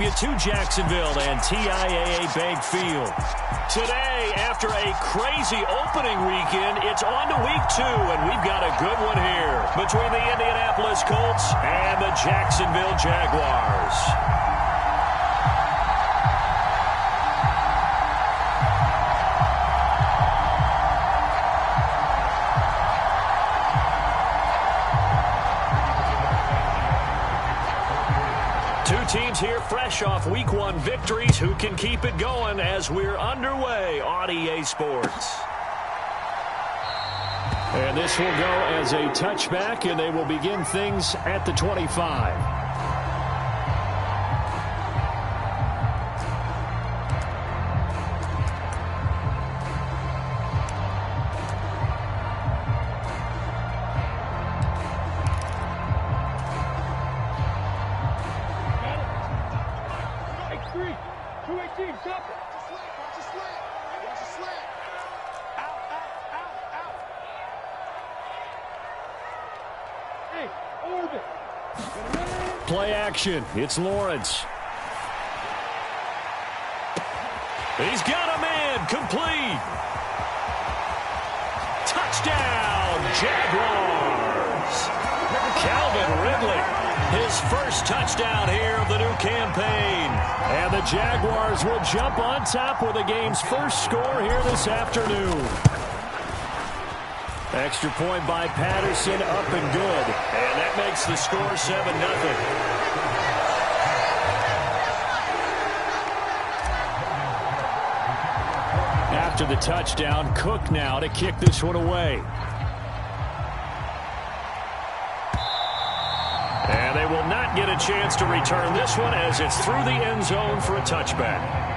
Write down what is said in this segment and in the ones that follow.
you to Jacksonville and TIAA Bank Field. Today, after a crazy opening weekend, it's on to week 2, and we've got a good one here between the Indianapolis Colts and the Jacksonville Jaguars. Teams here fresh off Week 1 victories. Who can keep it going as we're underway on EA Sports? And this will go as a touchback, and they will begin things at the 25. Play action. It's Lawrence. He's got a man. Complete. Touchdown, Jaguars. Calvin Ridley, his first touchdown here of the new campaign. And the Jaguars will jump on top with the game's first score here this afternoon. Extra point by Patterson, up and good. And that makes the score 7-0. After the touchdown, Cook now to kick this one away. And they will not get a chance to return this one as it's through the end zone for a touchback.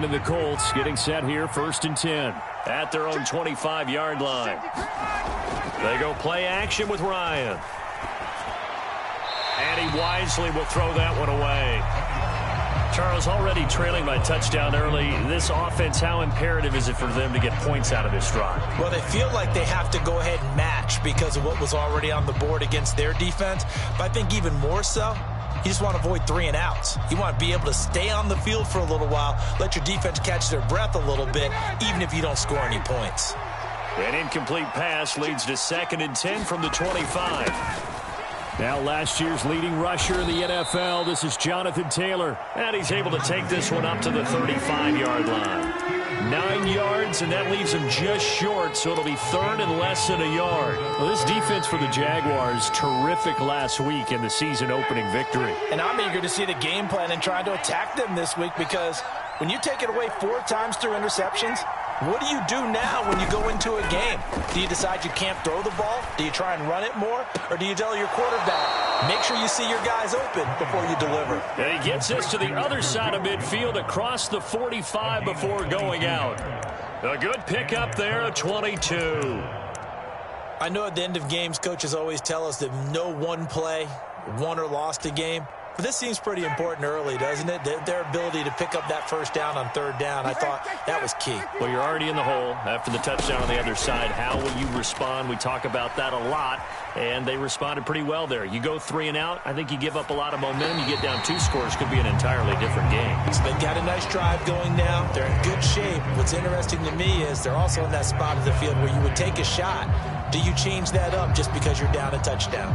And the Colts getting set here, 1st and 10 at their own 25-yard line. They go play action with Ryan. And he wisely will throw that one away. Charles, already trailing by touchdown early. This offense, how imperative is it for them to get points out of this drive? Well, they feel like they have to go ahead and match because of what was already on the board against their defense. But I think even more so, you just want to avoid 3 and outs. You want to be able to stay on the field for a little while, let your defense catch their breath a little bit, even if you don't score any points. An incomplete pass leads to 2nd and 10 from the 25. Now last year's leading rusher in the NFL, this is Jonathan Taylor. And he's able to take this one up to the 35-yard line. 9 yards, and that leaves him just short, so it'll be 3rd and less than a yard. Well, this defense for the Jaguars, terrific last week in the season-opening victory. And I'm eager to see the game plan and trying to attack them this week because when you take it away 4 times through interceptions, what do you do now when you go into a game? Do you decide you can't throw the ball? Do you try and run it more? Or do you tell your quarterback, make sure you see your guys open before you deliver? And he gets us to the other side of midfield across the 45 before going out. A good pickup there, a 22. I know at the end of games, coaches always tell us that no one play won or lost a game. But this seems pretty important early, doesn't it? Their ability to pick up that first down on 3rd down, I thought that was key. Well, you're already in the hole after the touchdown on the other side. How will you respond? We talk about that a lot, and they responded pretty well there. You go 3 and out, I think you give up a lot of momentum. You get down 2 scores, could be an entirely different game. So they've got a nice drive going now. They're in good shape. What's interesting to me is they're also in that spot of the field where you would take a shot. Do you change that up just because you're down a touchdown?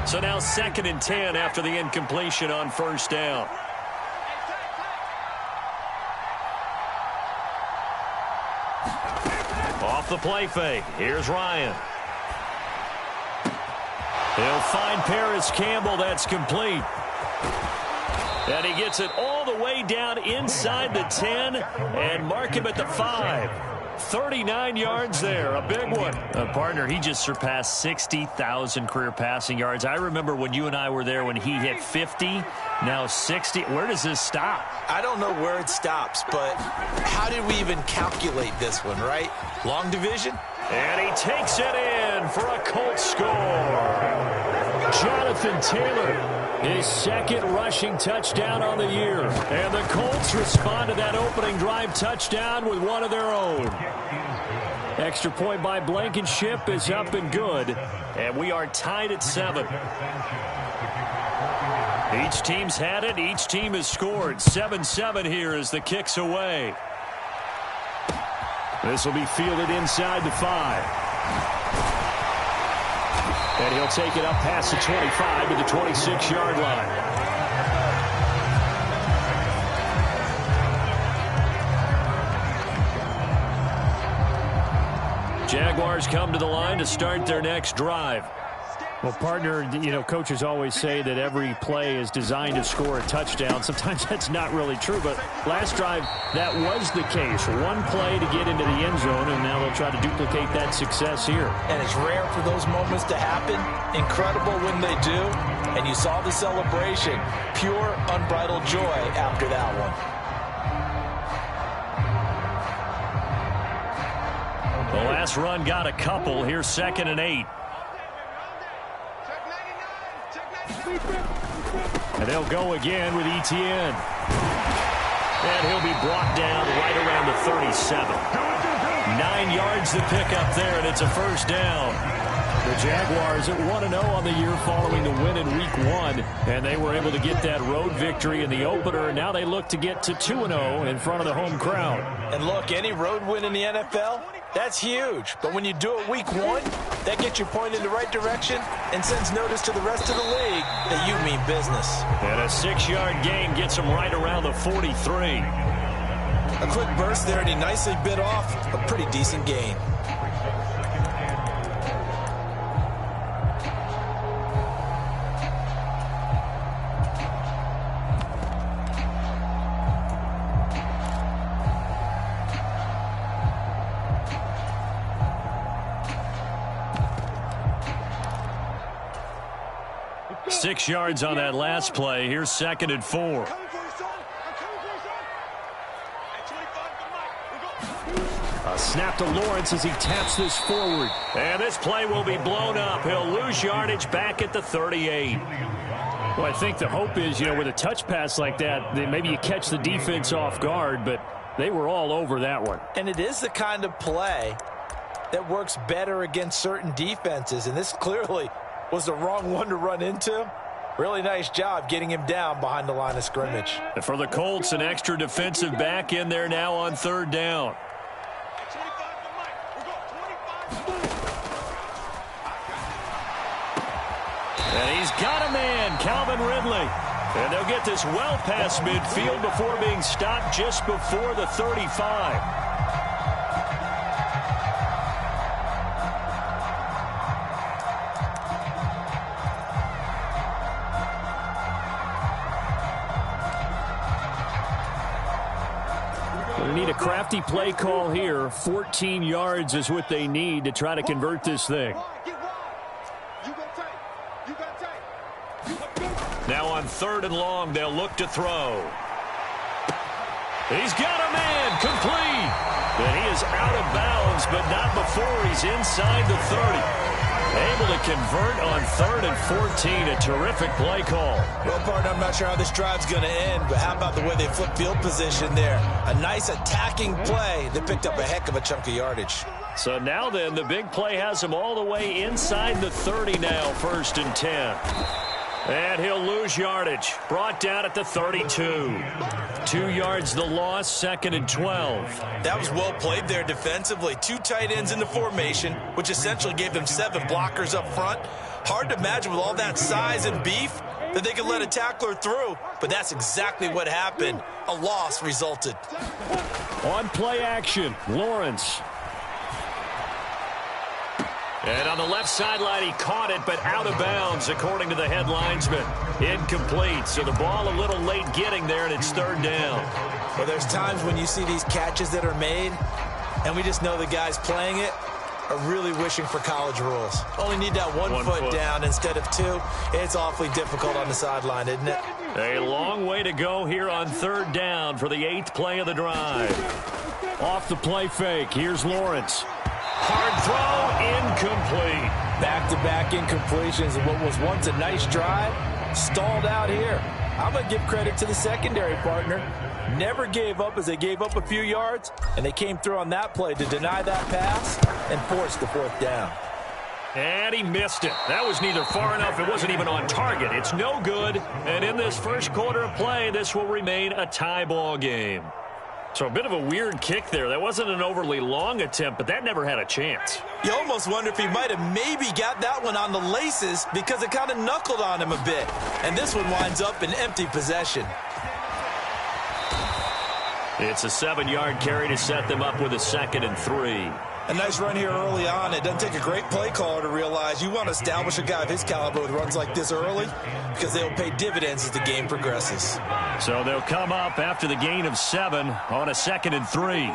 So now 2nd and 10 after the incompletion on 1st down. Off the play fake. Here's Ryan. He'll find Paris Campbell. That's complete. And he gets it all the way down inside the 10 and mark him at the 5. 39 yards there, a big one. Partner, he just surpassed 60,000 career passing yards. I remember when you and I were there when he hit 50, now 60. Where does this stop? I don't know where it stops, but how did we even calculate this one, right? Long division? And he takes it in for a Colts score. Jonathan Taylor, his second rushing touchdown on the year. And the Colts respond to that opening drive touchdown with one of their own. Extra point by Blankenship is up and good. And we are tied at 7. Each team's had it. Each team has scored. 7-7 here as the kick's away. This will be fielded inside the 5. And he'll take it up past the 25 to the 26-yard line. Jaguars come to the line to start their next drive. Well, partner, you know, coaches always say that every play is designed to score a touchdown. Sometimes that's not really true, but last drive, that was the case. One play to get into the end zone, and now they'll try to duplicate that success here. And it's rare for those moments to happen. Incredible when they do. And you saw the celebration. Pure, unbridled joy after that one. The last run got a couple. Here's 2nd and 8. And they'll go again with Etienne. And he'll be brought down right around the 37. 9 yards to pick up there, and it's a first down. The Jaguars at 1-0 on the year following the win in Week 1. And they were able to get that road victory in the opener. And now they look to get to 2-0 in front of the home crowd. And look, any road win in the NFL, that's huge. But when you do it Week 1, that gets you pointed in the right direction and sends notice to the rest of the league that you mean business. And a 6-yard gain gets him right around the 43. A quick burst there, and he nicely bit off a pretty decent gain. Six yards on that last play. Here's 2nd and 4. A snap to Lawrence as he taps this forward. And this play will be blown up. He'll lose yardage back at the 38. Well, I think the hope is, you know, with a touch pass like that, then maybe you catch the defense off guard, but they were all over that one. And it is the kind of play that works better against certain defenses, and this clearly was the wrong one to run into. Really nice job getting him down behind the line of scrimmage. And for the Colts, an extra defensive back in there now on 3rd down. And he's got a man, Calvin Ridley. And they'll get this well past midfield before being stopped just before the 35. They need a crafty play call here. 14 yards is what they need to try to convert this thing. Now on 3rd and long, they'll look to throw. He's got a man, complete. And he is out of bounds, but not before he's inside the 30. Able to convert on 3rd and 14. A terrific play call. Well, partner, I'm not sure how this drive's going to end, but how about the way they flip field position there? A nice attacking play. They picked up a heck of a chunk of yardage. So now then, the big play has him all the way inside the 30 now, 1st and 10. And he'll lose yardage. Brought down at the 32. 2 yards the loss, 2nd and 12. That was well played there defensively. 2 tight ends in the formation, which essentially gave them 7 blockers up front. Hard to imagine with all that size and beef that they could let a tackler through, but that's exactly what happened. A loss resulted. On play action, Lawrence. And on the left sideline, he caught it, but out of bounds, according to the head linesman. Incomplete, so the ball a little late getting there, and it's 3rd down. Well, there's times when you see these catches that are made, And we just know the guys playing it are really wishing for college rules. Only need that one foot down instead of two. It's awfully difficult on the sideline, isn't it? A long way to go here on third down for the 8th play of the drive. Off the play fake, here's Lawrence. Hard throw, incomplete. Back-to-back incompletions of what was once a nice drive, stalled out here. I'm going to give credit to the secondary partner. Never gave up as they gave up a few yards, and they came through on that play to deny that pass and force the 4th down. And he missed it. That was neither far enough. It wasn't even on target. It's no good. And in this first quarter of play, this will remain a tie ball game. So a bit of a weird kick there. That wasn't an overly long attempt, but that never had a chance. You almost wonder if he might have maybe got that one on the laces because it kind of knuckled on him a bit. And this one winds up in empty possession. It's a 7-yard carry to set them up with a 2nd and 3. A nice run here early on. It doesn't take a great play caller to realize you want to establish a guy of his caliber with runs like this early because they'll pay dividends as the game progresses. So they'll come up after the gain of 7 on a 2nd and 3.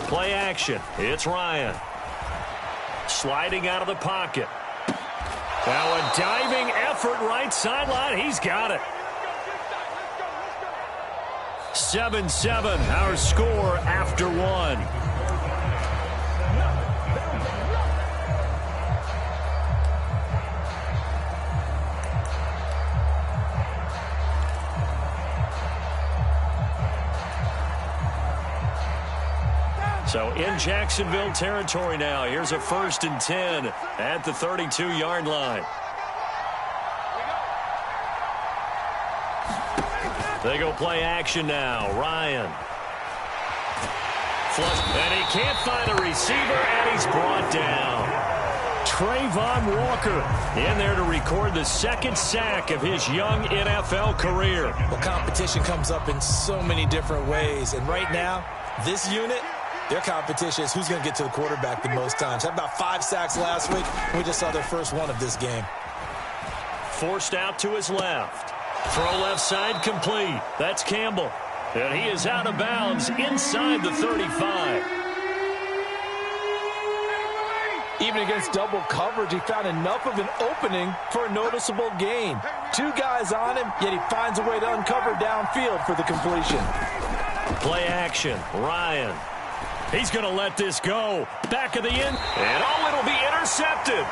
Play action. It's Ryan. Sliding out of the pocket. Now a diving effort right sideline. He's got it. 7-7, our score after 1. So in Jacksonville territory now. Here's a 1st and 10 at the 32-yard line. They go play action now. Ryan. Flush, and he can't find a receiver, and he's brought down. Trayvon Walker in there to record the 2nd sack of his young NFL career. Well, competition comes up in so many different ways, and right now, this unit, their competition is who's going to get to the quarterback the most times. Had about 5 sacks last week. We just saw their first one of this game. Forced out to his left. Throw left side complete. That's Campbell. And he is out of bounds inside the 35. Even against double coverage, he found enough of an opening for a noticeable gain. 2 guys on him, yet he finds a way to uncover downfield for the completion. Play action. Ryan. He's going to let this go. Back of the end. And it'll be intercepted.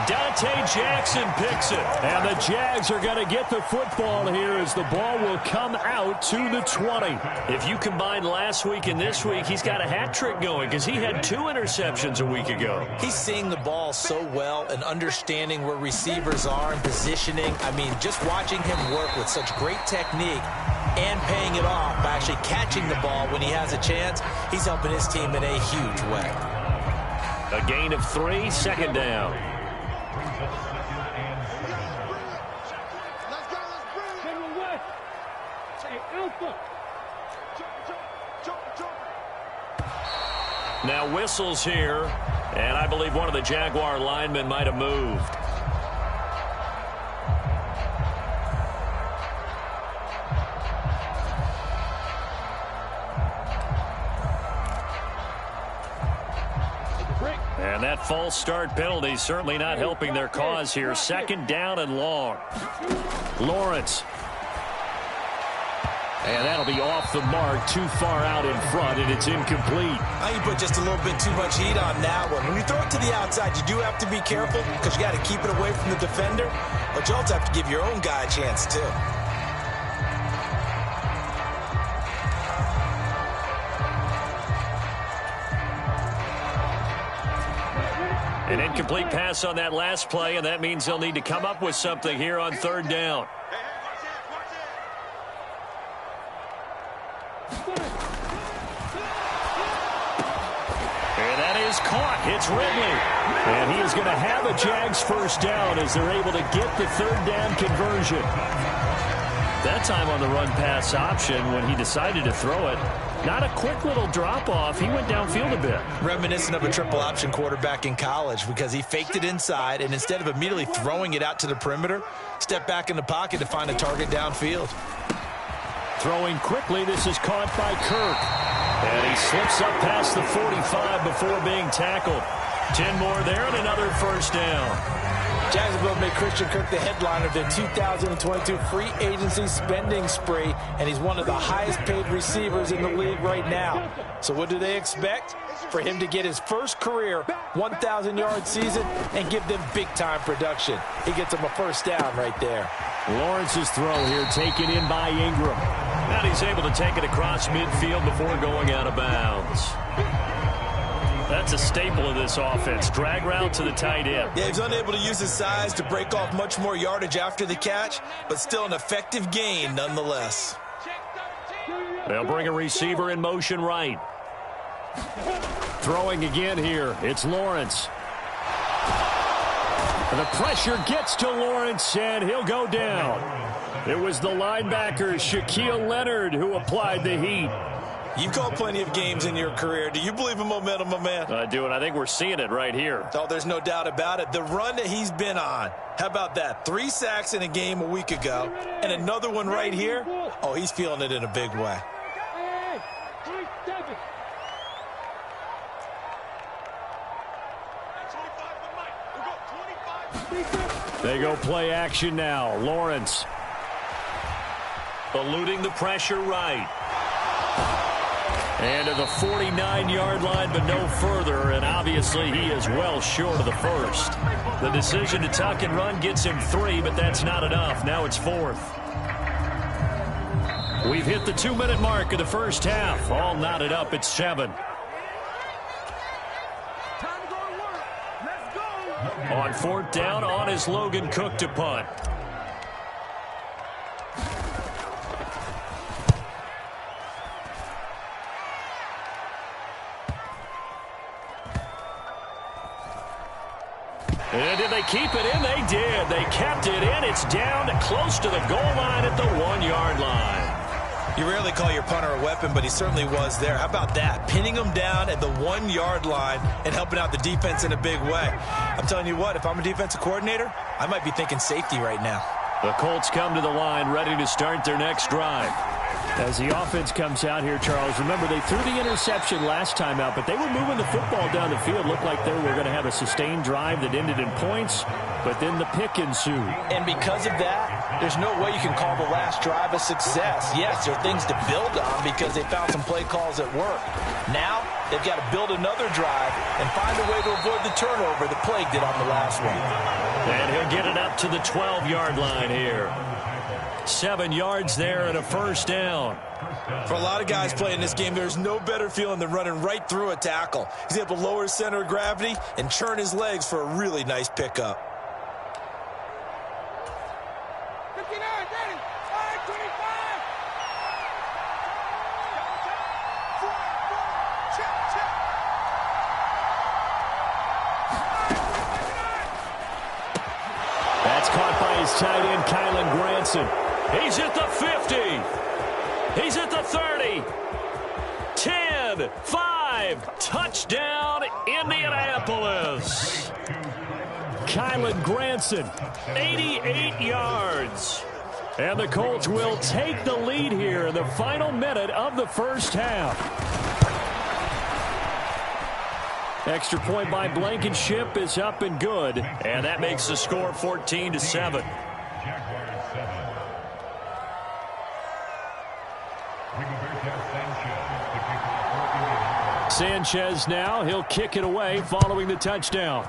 Dante Jackson picks it. And the Jags are going to get the football here as the ball will come out to the 20. If you combine last week and this week, he's got a hat trick going because he had 2 interceptions a week ago. He's seeing the ball so well and understanding where receivers are and positioning. I mean, just watching him work with such great technique and paying it off by actually catching the ball when he has a chance, he's helping his team in a huge way. A gain of 3, 2nd down. Now whistles here, and I believe one of the Jaguar linemen might have moved. And that false start penalty certainly not helping their cause here. 2nd down and long. Lawrence. And that'll be off the mark, too far out in front, and it's incomplete. Now you put just a little bit too much heat on that one. When you throw it to the outside, you do have to be careful because you got to keep it away from the defender, but you also have to give your own guy a chance too. An incomplete pass on that last play, and that means they'll need to come up with something here on 3rd down. And that is caught. It's Ridley. And he is going to have a Jags 1st down as they're able to get the 3rd down conversion. That time on the run-pass option when he decided to throw it. Not a quick little drop-off. He went downfield a bit. Reminiscent of a triple option quarterback in college because he faked it inside, and instead of immediately throwing it out to the perimeter, stepped back in the pocket to find a target downfield. Throwing quickly, this is caught by Kirk. And he slips up past the 45 before being tackled. 10 more there and another first down. Jacksonville made Christian Kirk the headliner of their 2022 free agency spending spree, and he's one of the highest paid receivers in the league right now. So what do they expect? For him to get his first career 1,000-yard season and give them big-time production. He gets them a first down right there. Lawrence's throw here taken in by Ingram. And he's able to take it across midfield before going out of bounds. That's a staple of this offense. Drag route to the tight end. Yeah, he's unable to use his size to break off much more yardage after the catch, but still an effective gain nonetheless. They'll bring a receiver in motion right. Throwing again here. It's Lawrence. The pressure gets to Lawrence, and he'll go down. It was the linebacker, Shaquille Leonard, who applied the heat. You've called plenty of games in your career. Do you believe in momentum, my man? I do, and I think we're seeing it right here. Oh, there's no doubt about it. The run that he's been on. How about that? 3 sacks in a game a week ago, and another one right here. Oh, he's feeling it in a big way. They go play action now. Lawrence. Eluding the pressure right. And to the 49-yard line, but no further. And obviously he is well short of the first. The decision to tuck and run gets him 3, but that's not enough. Now it's 4th. We've hit the 2-minute mark of the first half. All knotted up at 7. On 4th down, on is Logan Cook to punt. And did they keep it in? They did. They kept it in. It's down to close to the goal line at the 1-yard line. You rarely call your punter a weapon, but he certainly was there. How about that? Pinning him down at the 1-yard line and helping out the defense in a big way. I'm telling you what, if I'm a defensive coordinator, I might be thinking safety right now. The Colts come to the line ready to start their next drive. As the offense comes out here, Charles, remember they threw the interception last time out, but they were moving the football down the field. Looked like they were going to have a sustained drive that ended in points, but then the pick ensued. And because of that, there's no way you can call the last drive a success. Yes, there are things to build on because they found some play calls at work. Now, they've got to build another drive and find a way to avoid the turnover that plagued it on the last one. And he'll get it up to the 12-yard line here. 7 yards there and a first down. For a lot of guys playing this game, there's no better feeling than running right through a tackle. He's able to lower his center of gravity and churn his legs for a really nice pickup. 59, ready, 525. That's caught by his tight end, Kylan Granson. He's at the 50. He's at the 30. 10, 5, touchdown, Indianapolis. Kylan Granson, 88 yards. and the Colts will take the lead here in the final minute of the first half. Extra point by Blankenship is up and good. And that makes the score 14-7. Sanchez now, he'll kick it away following the touchdown.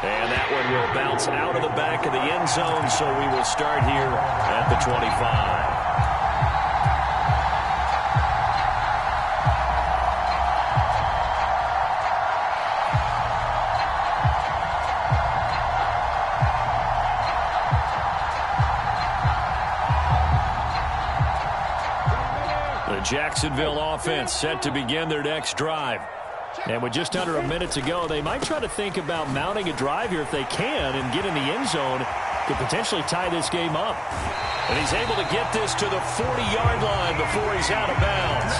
And that one will bounce out of the back of the end zone, so we will start here at the 25. The Jacksonville offense set to begin their next drive. And with just under a minute to go, they might try to think about mounting a drive here if they can and get in the end zone. could potentially tie this game up. And he's able to get this to the 40-yard line before he's out of bounds.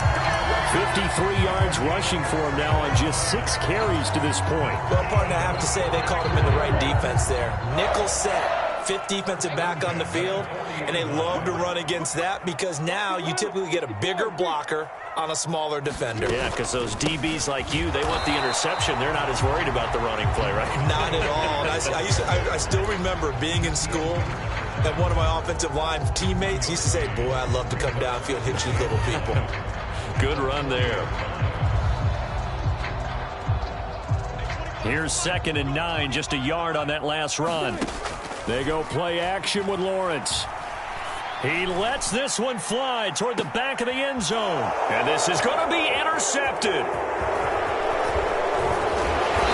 53 yards rushing for him now on just 6 carries to this point. Well, partner, I have to say they called him in the right defense there. Nickel set, 5th defensive back on the field, and they love to run against that because now you typically get a bigger blocker on a smaller defender. Yeah, because those DBs like you, they want the interception. They're not as worried about the running play, right? Not at all. And I still remember being in school, and one of my offensive line teammates used to say, boy, I'd love to come downfield, hit you little people. Good run there. Here's 2nd and 9, just a yard on that last run. They go play action with Lawrence. He lets this one fly toward the back of the end zone. And this is going to be intercepted.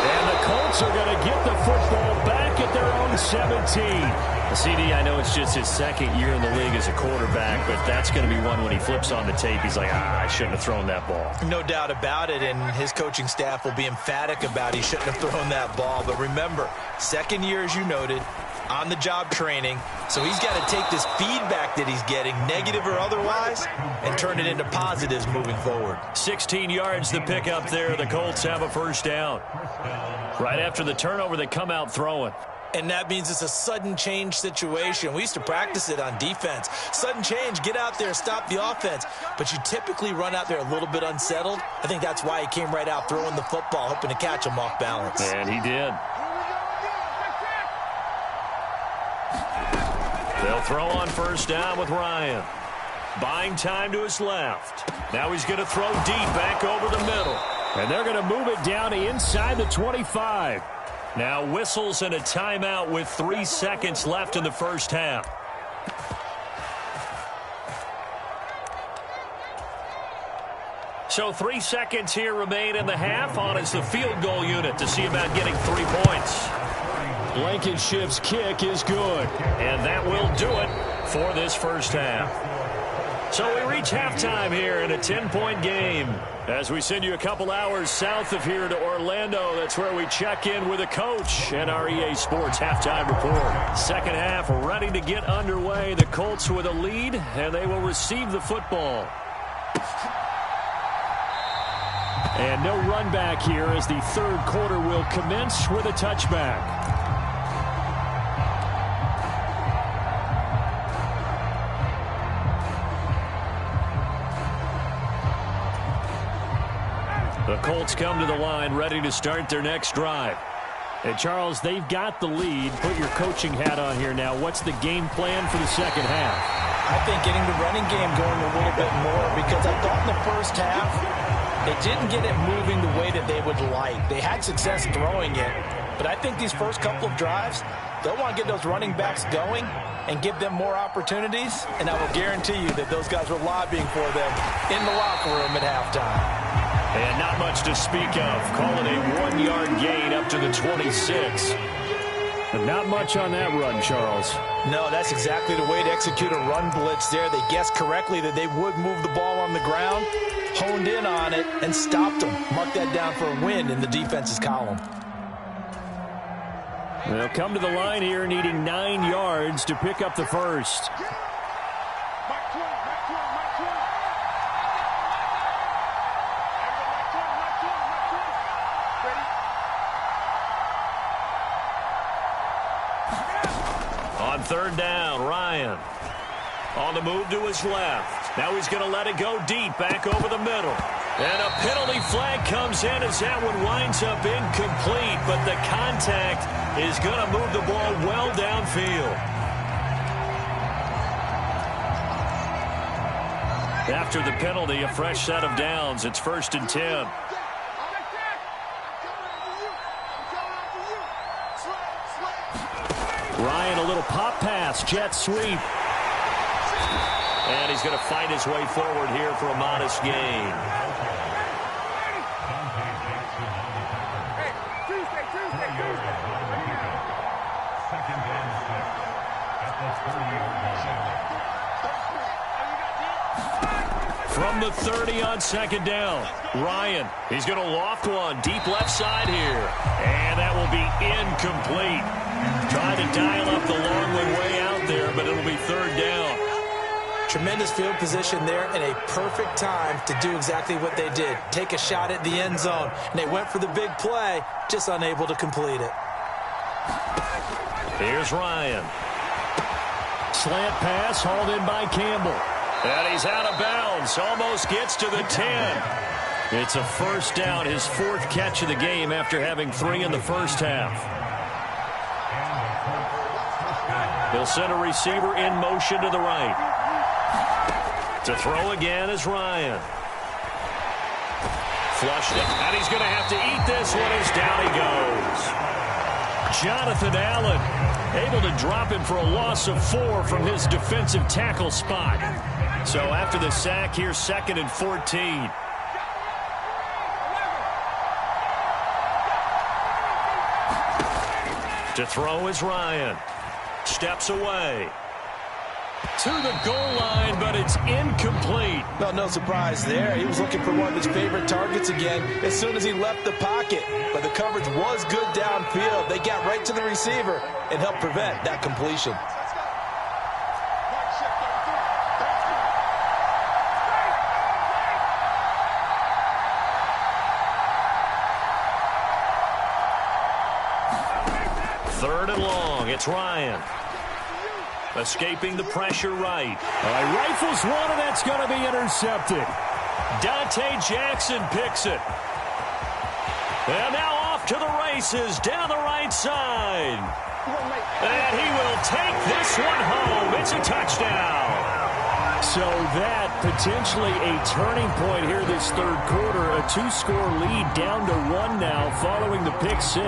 And the Colts are going to get the football back at their own 17. CD, I know it's just his 2nd year in the league as a quarterback, but that's going to be one when he flips on the tape. He's like, I shouldn't have thrown that ball. No doubt about it, and his coaching staff will be emphatic about he shouldn't have thrown that ball. But remember, 2nd year, as you noted, on-the-job training, so he's got to take this feedback that he's getting, negative or otherwise, and turn it into positives moving forward. 16 yards to pick up there. The Colts have a first down. Right after the turnover, they come out throwing. And that means it's a sudden change situation. We used to practice it on defense. Sudden change, get out there, stop the offense. But you typically run out there a little bit unsettled. I think that's why he came right out throwing the football, hoping to catch him off balance. And he did. They'll throw on first down with Ryan. Buying time to his left. Now he's going to throw deep back over the middle. And they're going to move it down to inside the 25. Now whistles and a timeout with 3 seconds left in the first half. So 3 seconds here remain in the half. On is the field goal unit to see about getting 3 points. Blankenship's kick is good. And that will do it for this first half. So we reach halftime here in a 10-point game. As we send you a couple hours south of here to Orlando, that's where we check in with a coach and our EA Sports halftime report. Second half ready to get underway. The Colts with a lead, and they will receive the football. And no run back here as the third quarter will commence with a touchback. The Colts come to the line ready to start their next drive. And Charles, they've got the lead. Put your coaching hat on here now. What's the game plan for the second half? I think getting the running game going a little bit more, because I thought in the first half they didn't get it moving the way that they would like. They had success throwing it, but I think these first couple of drives, they'll want to get those running backs going and give them more opportunities, and I will guarantee you that those guys were lobbying for them in the locker room at halftime. And not much to speak of. Call it a 1-yard gain up to the 26. But not much on that run, Charles. No, that's exactly the way to execute a run blitz there. They guessed correctly that they would move the ball on the ground, honed in on it, and stopped them. Mark that down for a win in the defense's column. They'll come to the line here needing 9 yards to pick up the first. On third down, Ryan. On the move to his left. Now he's going to let it go deep back over the middle. And a penalty flag comes in as that one winds up incomplete, but the contact is going to move the ball well downfield. After the penalty, a fresh set of downs. It's 1st and 10. Ryan, a little pop pass, jet sweep. And he's going to fight his way forward here for a modest gain. From the 30 on second down. Ryan, he's going to loft one deep left side here. And that will be incomplete. Trying to dial up the long one way out there, but it'll be third down. Tremendous field position there and a perfect time to do exactly what they did. Take a shot at the end zone. And they went for the big play, just unable to complete it. Here's Ryan. Slant pass hauled in by Campbell. And he's out of bounds. Almost gets to the 10. It's a first down, his fourth catch of the game after having 3 in the first half. He'll send a receiver in motion to the right. To throw again is Ryan. Flushed it. And he's going to have to eat this one as down he goes. Jonathan Allen able to drop him for a loss of 4 from his defensive tackle spot. So after the sack, here's 2nd and 14. To throw is Ryan. Steps away. To the goal line, but it's incomplete. Well, no surprise there. He was looking for one of his favorite targets again as soon as he left the pocket. But the coverage was good downfield. They got right to the receiver and helped prevent that completion. Third and long. It's Ryan. Escaping the pressure right. Rifles one, and that's going to be intercepted. Dante Jackson picks it. And now off to the races down the right side. And he will take this one home. It's a touchdown. So that potentially a turning point here this third quarter. A 2-score lead down to 1 now following the pick 6.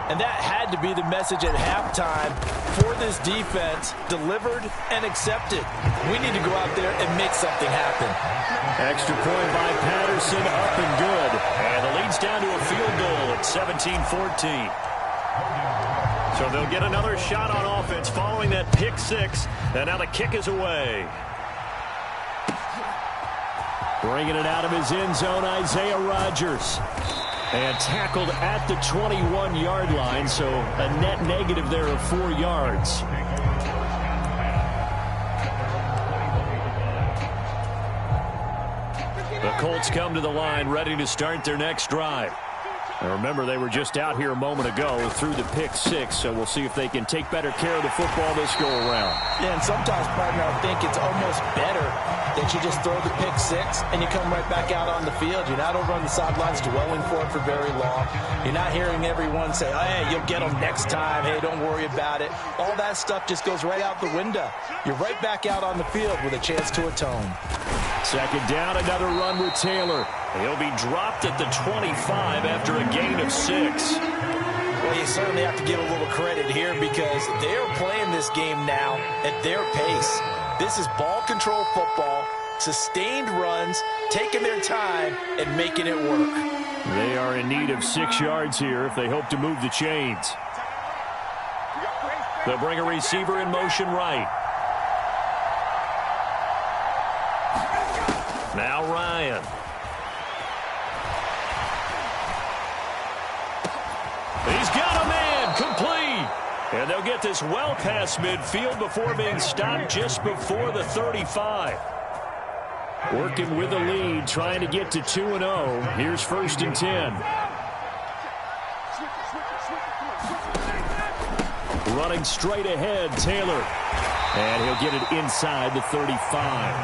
And that had to be the message at halftime for this defense. Delivered and accepted. We need to go out there and make something happen. Extra point by Patterson, up and good. And the lead's down to a field goal at 17-14. So they'll get another shot on offense following that pick 6. And now the kick is away. Bringing it out of his end zone, Isaiah Rodgers. And tackled at the 21-yard line, so a net negative there of 4 yards. The Colts come to the line, ready to start their next drive. And remember, they were just out here a moment ago through the pick 6, so we'll see if they can take better care of the football this go-around. Yeah, and sometimes, partner, I think it's almost better that you just throw the pick 6 and you come right back out on the field. You're not over on the sidelines dwelling for it for very long. You're not hearing everyone say, oh, hey, you'll get them next time. Hey, don't worry about it. All that stuff just goes right out the window. You're right back out on the field with a chance to atone. Second down, another run with Taylor. He'll be dropped at the 25 after a gain of 6. Well, you certainly have to give a little credit here because they're playing this game now at their pace. This is ball control football, sustained runs, taking their time and making it work. They are in need of 6 yards here if they hope to move the chains. They'll bring a receiver in motion right. Now Ryan. He's got a man, complete. And they'll get this well past midfield before being stopped just before the 35. Working with the lead, trying to get to 2-0. Here's 1st and 10. Running straight ahead, Taylor. And he'll get it inside the 35.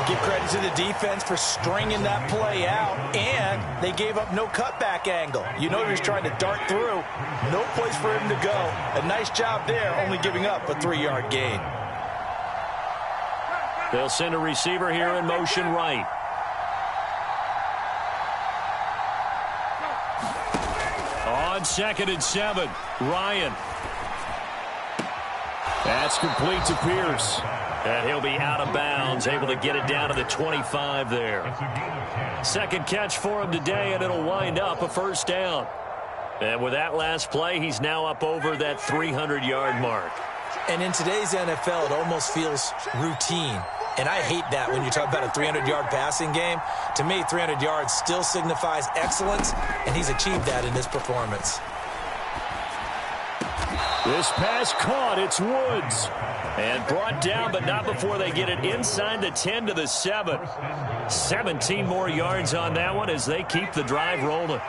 Give credit to the defense for stringing that play out, and they gave up no cutback angle. You know he was trying to dart through. No place for him to go. A nice job there, only giving up a 3-yard gain. They'll send a receiver here in motion right. On 2nd and 7, Ryan. That's complete to Pierce. And he'll be out of bounds, able to get it down to the 25 there. Second catch for him today, and it'll wind up a first down. And with that last play, he's now up over that 300-yard mark. And in today's NFL, it almost feels routine. And I hate that when you talk about a 300-yard passing game. To me, 300 yards still signifies excellence, and he's achieved that in this performance. This pass caught. It's Woods. And brought down, but not before they get it inside the 10 to the 7. 17 more yards on that one as they keep the drive rolling.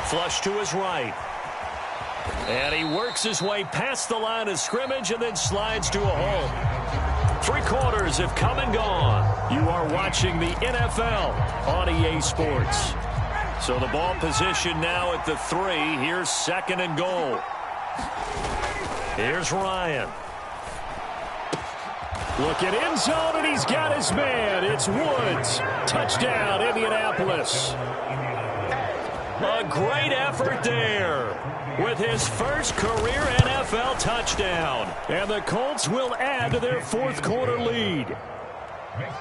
Flush to his right. And he works his way past the line of scrimmage and then slides to a hole. 3 quarters have come and gone. You are watching the NFL on EA Sports. So the ball position now at the 3. Here's 2nd and goal. Here's Ryan. Look at end zone, and he's got his man. It's Woods. Touchdown, Indianapolis. A great effort there with his first career NFL touchdown. And the Colts will add to their 4th quarter lead.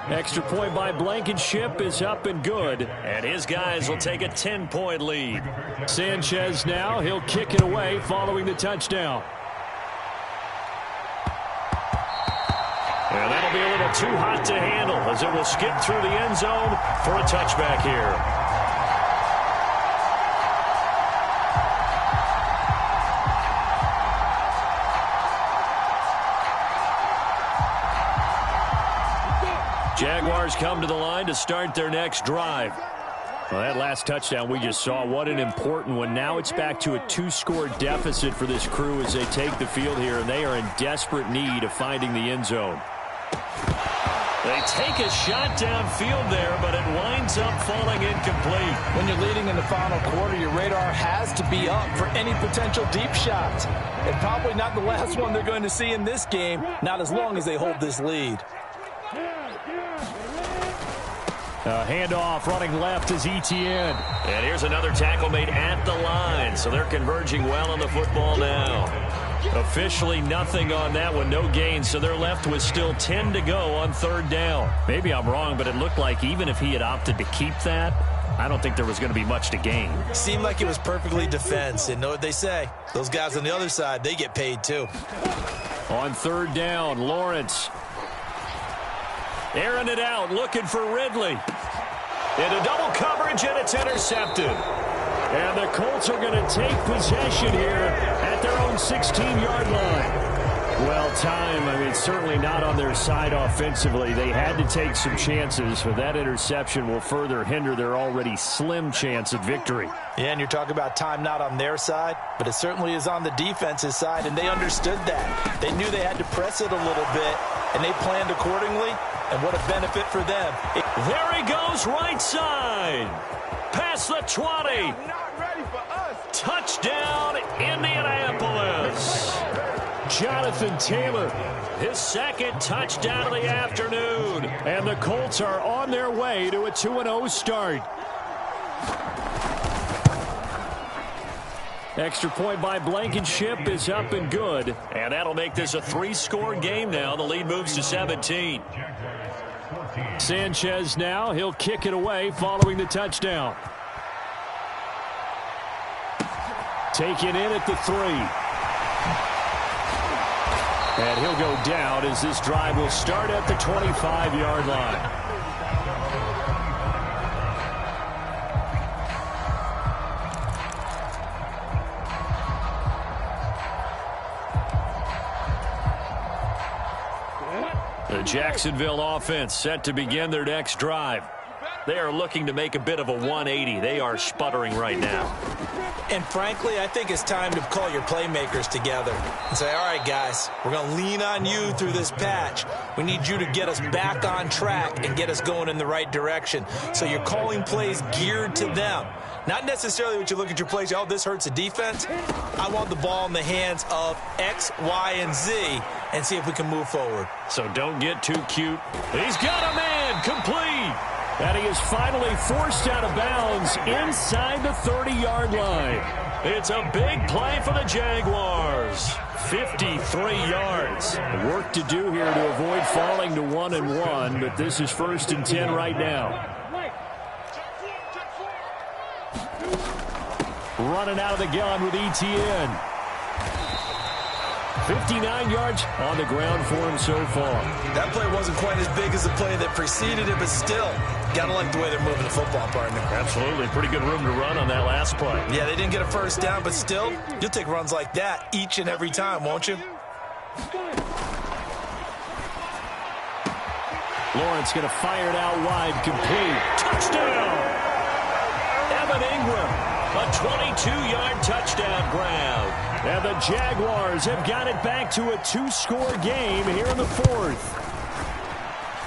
Extra point by Blankenship is up and good. And his guys will take a 10-point lead. Sanchez now, he'll kick it away following the touchdown. And that'll be a little too hot to handle as it will skip through the end zone for a touchback here. Jaguars come to the line to start their next drive. Well, that last touchdown we just saw, what an important one. Now it's back to a 2-score deficit for this crew as they take the field here, and they are in desperate need of finding the end zone. They take a shot downfield there, but it winds up falling incomplete. When you're leading in the final quarter, your radar has to be up for any potential deep shots. And probably not the last one they're going to see in this game, not as long as they hold this lead. Handoff running left is Etienne. And here's another tackle made at the line. So they're converging well on the football now. Officially nothing on that one, no gain. So they're left with still 10 to go on 3rd down. Maybe I'm wrong, but it looked like even if he had opted to keep that, I don't think there was going to be much to gain. Seemed like it was perfectly defense. And know what they say? Those guys on the other side, they get paid too. On 3rd down, Lawrence. Airing it out, looking for Ridley. Into double coverage, and it's intercepted. And the Colts are going to take possession here at their own 16-yard line. Well timed. I mean, certainly not on their side offensively. They had to take some chances, but that interception will further hinder their already slim chance at victory. Yeah, and you're talking about time not on their side, but it certainly is on the defense's side, and they understood that. They knew they had to press it a little bit, and they planned accordingly, and what a benefit for them. There he goes, right side. Past the 20. Touchdown, Indianapolis. Jonathan Taylor, his 2nd touchdown of the afternoon. And the Colts are on their way to a 2-0 start. Extra point by Blankenship is up and good. And that'll make this a 3-score game now. The lead moves to 17. Sanchez now, he'll kick it away following the touchdown. Taken in at the 3. And he'll go down as this drive will start at the 25-yard line. The Jacksonville offense set to begin their next drive. They are looking to make a bit of a 180. They are sputtering right now. And frankly, I think it's time to call your playmakers together and say, all right, guys, we're going to lean on you through this patch. We need you to get us back on track and get us going in the right direction. So you're calling plays geared to them. Not necessarily what you look at your plays, oh, this hurts the defense. I want the ball in the hands of X, Y, and Z and see if we can move forward. So don't get too cute. He's got a man, complete. And he is finally forced out of bounds inside the 30-yard line. It's a big play for the Jaguars. 53 yards. Work to do here to avoid falling to 1-1, but this is 1st and 10 right now. running out of the gun with Etienne. 59 yards on the ground for him so far. That play wasn't quite as big as the play that preceded it, but still, got to like the way they're moving the football, partner. Absolutely. Pretty good room to run on that last play. Yeah, they didn't get a first down, but still, you'll take runs like that each and every time, won't you? Lawrence going to fire it out wide, complete. Touchdown! Evan Ingram, a 22-yard touchdown grab. And the Jaguars have got it back to a 2-score game here in the fourth.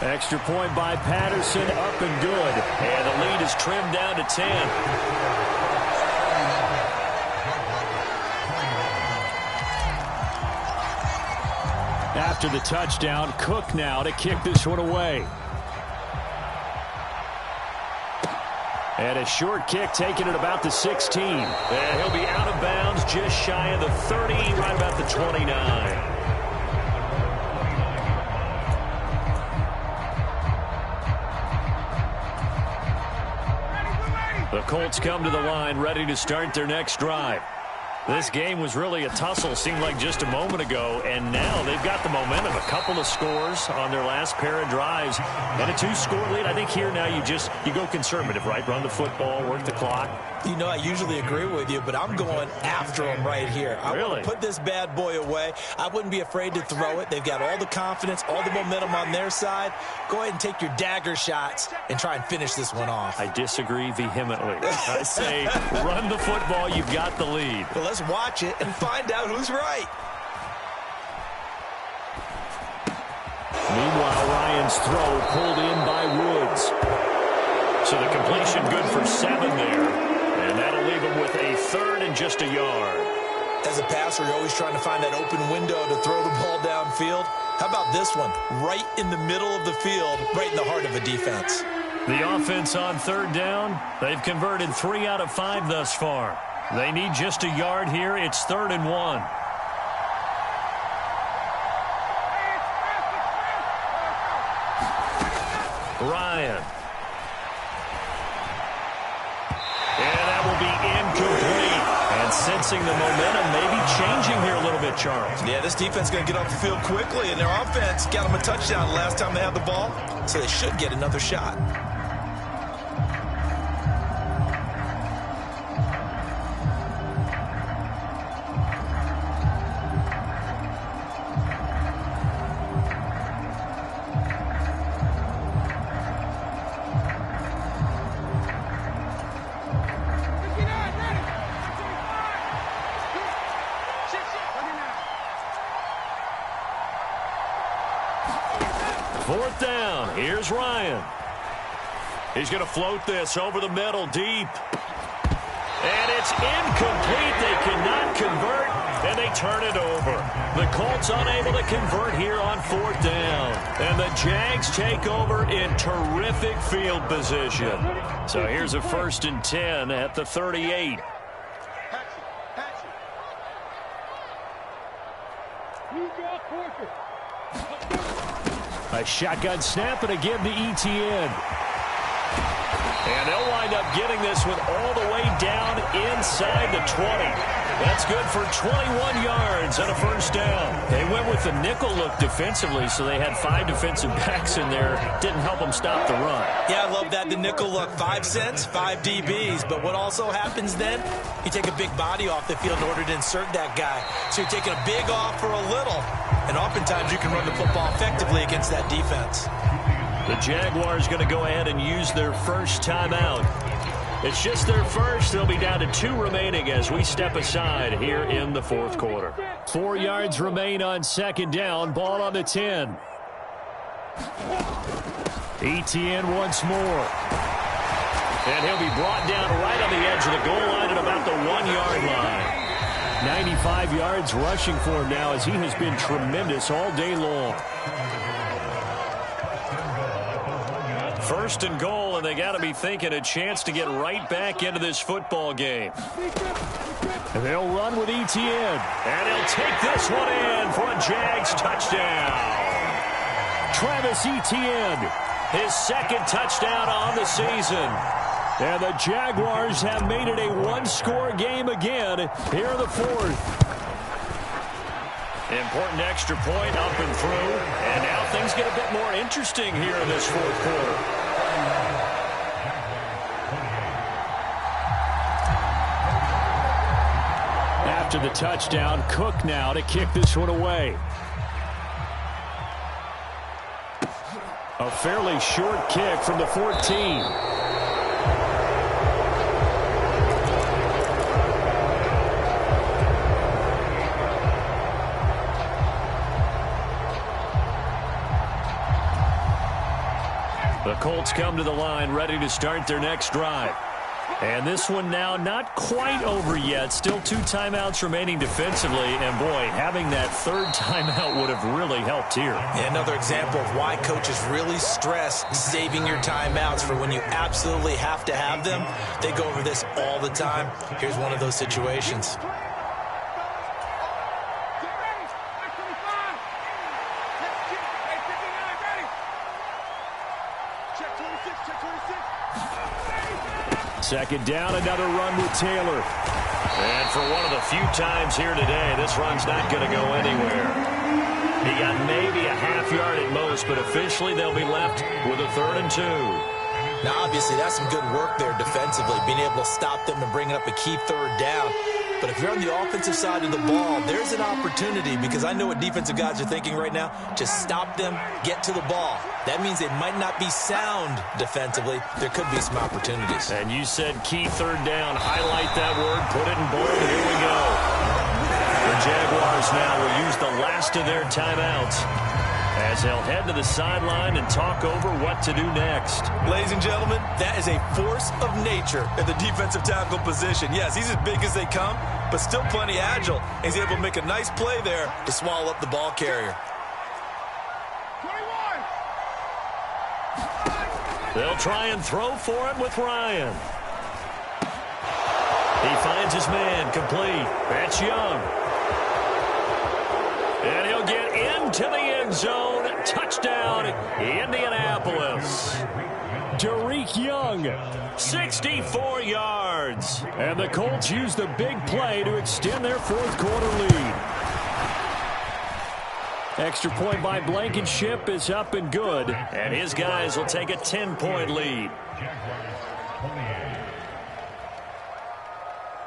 Extra point by Patterson, up and good. And the lead is trimmed down to 10. After the touchdown, Cook now to kick this one away. And a short kick taken at about the 16. And he'll be out of bounds just shy of the 30, right about the 29. The Colts come to the line, ready to start their next drive. This game was really a tussle, seemed like just a moment ago, and now they've got the momentum. A couple of scores on their last pair of drives, and a 2-score lead. I think here now you go conservative, right? Run the football, work the clock. You know, I usually agree with you, but I'm going after them right here. I want to put this bad boy away. I wouldn't be afraid to throw it. They've got all the confidence, all the momentum on their side. Go ahead and take your dagger shots and try and finish this one off. I disagree vehemently. I say run the football. You've got the lead. Well, let's watch it and find out who's right. Meanwhile, Ryan's throw pulled in by Woods. So the completion good for 7 there. And that'll leave him with a 3rd and just a yard. As a passer, you're always trying to find that open window to throw the ball downfield. How about this one? Right in the middle of the field, right in the heart of a defense. The offense on 3rd down, they've converted 3 out of 5 thus far. They need just a yard here. It's 3rd and 1. Ryan. And that will be incomplete. And sensing the momentum, maybe changing here a little bit, Charles. Yeah, this defense is going to get off the field quickly, and their offense got them a touchdown the last time they had the ball, so they should get another shot. Fourth down. Here's Ryan. He's going to float this over the middle deep. And it's incomplete. They cannot convert, and they turn it over. The Colts unable to convert here on 4th down. And the Jags take over in terrific field position. So here's a 1st and 10 at the 38. A shotgun snap and again to Etienne. And they'll wind up getting this one all the way down inside the 20. That's good for 21 yards and a 1st down. They went with the nickel look defensively, so they had 5 defensive backs in there. Didn't help them stop the run. Yeah, I love that. The nickel look, 5 cents, 5 DBs. But what also happens then, you take a big body off the field in order to insert that guy. So you're taking a big off for a little. And oftentimes you can run the football effectively against that defense. The Jaguars going to go ahead and use their first timeout. It's just their first. They'll be down to 2 remaining as we step aside here in the 4th quarter. 4 yards remain on 2nd down. Ball on the 10. Etienne once more. And he'll be brought down right on the edge of the goal line at about the 1-yard line. 95 yards rushing for him now as he has been tremendous all day long. 1st and goal, and they got to be thinking a chance to get right back into this football game. And they'll run with Etienne. And he'll take this one in for a Jags touchdown. Travis Etienne. His 2nd touchdown on the season. And the Jaguars have made it a one-score game again here in the fourth. Important extra point up and through. And now things get a bit more interesting here in this fourth quarter. After the touchdown, Cook now to kick this one away. A fairly short kick from the 14. The Colts come to the line ready to start their next drive. And this one now not quite over yet. Still 2 timeouts remaining defensively. And, boy, having that third timeout would have really helped here. Yeah, another example of why coaches really stress saving your timeouts for when you absolutely have to have them. They go over this all the time. Here's one of those situations. Second down, another run with Taylor. And for one of the few times here today, this run's not going to go anywhere. He got maybe a half yard at most, but officially they'll be left with a 3rd and 2. Now, obviously, that's some good work there defensively, being able to stop them and bringing up a key 3rd down. But if you're on the offensive side of the ball, there's an opportunity, because I know what defensive guys are thinking right now, to stop them, get to the ball. That means they might not be sound defensively. There could be some opportunities. And you said key 3rd down. Highlight that word. Put it in bold. Here we go. The Jaguars now will use the last of their timeouts as they'll head to the sideline and talk over what to do next. Ladies and gentlemen, that is a force of nature at the defensive tackle position. Yes, he's as big as they come, but still plenty agile. He's able to make a nice play there to swallow up the ball carrier. 21. They'll try and throw for it with Ryan. He finds his man, complete. That's Young. And he'll get into the end zone. Touchdown, Indianapolis. Derek Young, 64 yards. And the Colts use the big play to extend their fourth quarter lead. Extra point by Blankenship is up and good. And his guys will take a 10-point lead.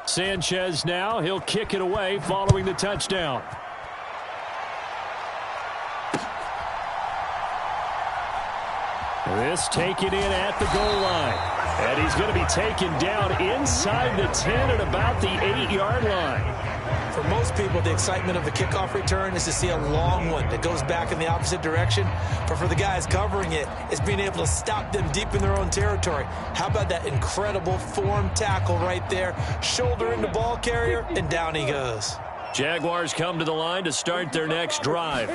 Sanchez now, he'll kick it away following the touchdown. This taken in at the goal line. And he's going to be taken down inside the 10 at about the 8-yard line. For most people, the excitement of the kickoff return is to see a long one that goes back in the opposite direction. But for the guys covering it, it's being able to stop them deep in their own territory. How about that incredible form tackle right there? Shoulder into ball carrier, and down he goes. Jaguars come to the line to start their next drive.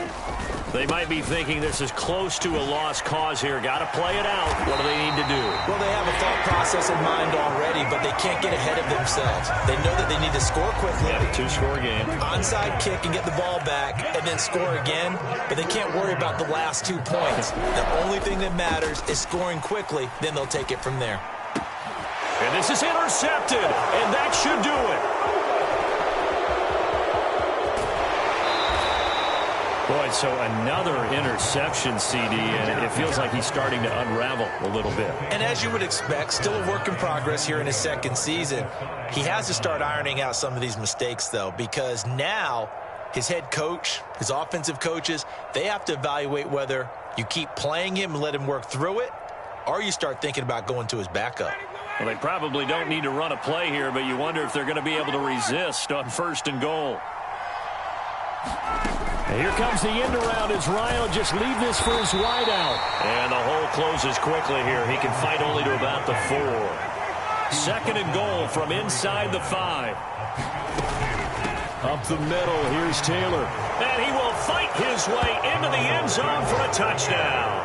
They might be thinking this is close to a lost cause here. Got to play it out. What do they need to do? Well, they have a thought process in mind already, but they can't get ahead of themselves. They know that they need to score quickly. Yeah, 2-score game. Onside kick and get the ball back and then score again, but they can't worry about the last 2 points. The only thing that matters is scoring quickly, then they'll take it from there. And this is intercepted, and that should do it. Boy, so another interception, CD, and it feels like he's starting to unravel a little bit. And as you would expect, still a work in progress here in his second season. He has to start ironing out some of these mistakes, though, because now his head coach, his offensive coaches, they have to evaluate whether you keep playing him and let him work through it, or you start thinking about going to his backup. Well, they probably don't need to run a play here, but you wonder if they're going to be able to resist on 1st and goal. And here comes the end around as Ryan will just leave this for his wideout. And the hole closes quickly here. He can fight only to about the 4. 2nd and goal from inside the 5. Up the middle, here's Taylor. And he will fight his way into the end zone for a touchdown.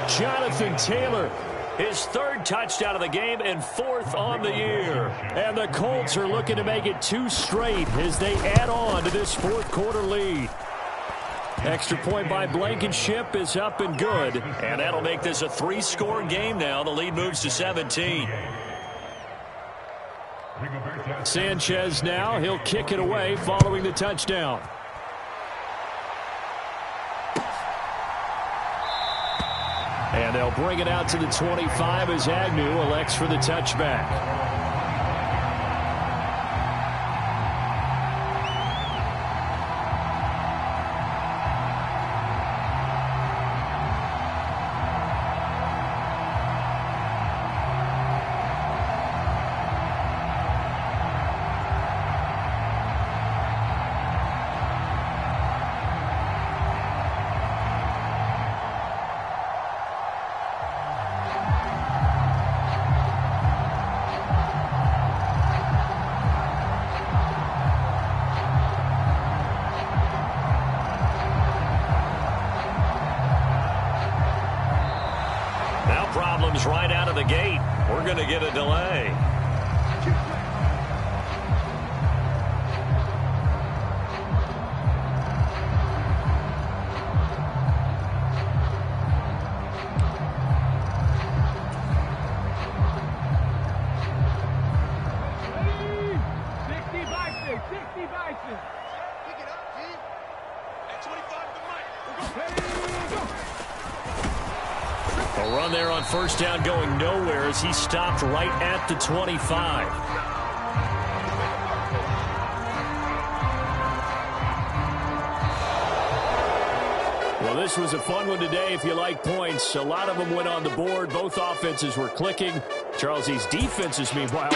Jonathan Taylor, his 3rd touchdown of the game and 4th on the year. And the Colts are looking to make it 2 straight as they add on to this fourth quarter lead. Extra point by Blankenship is up and good. And that'll make this a 3-score game now. The lead moves to 17. Sanchez now, he'll kick it away following the touchdown. And they'll bring it out to the 25 as Agnew elects for the touchback. Problems right out of the gate. We're going to get a delay. A run there on first down going nowhere as he stopped right at the 25. Well, this was a fun one today if you like points. A lot of them went on the board. Both offenses were clicking. Charles, these defenses, meanwhile,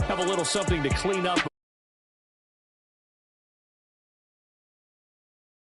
have a little something to clean up.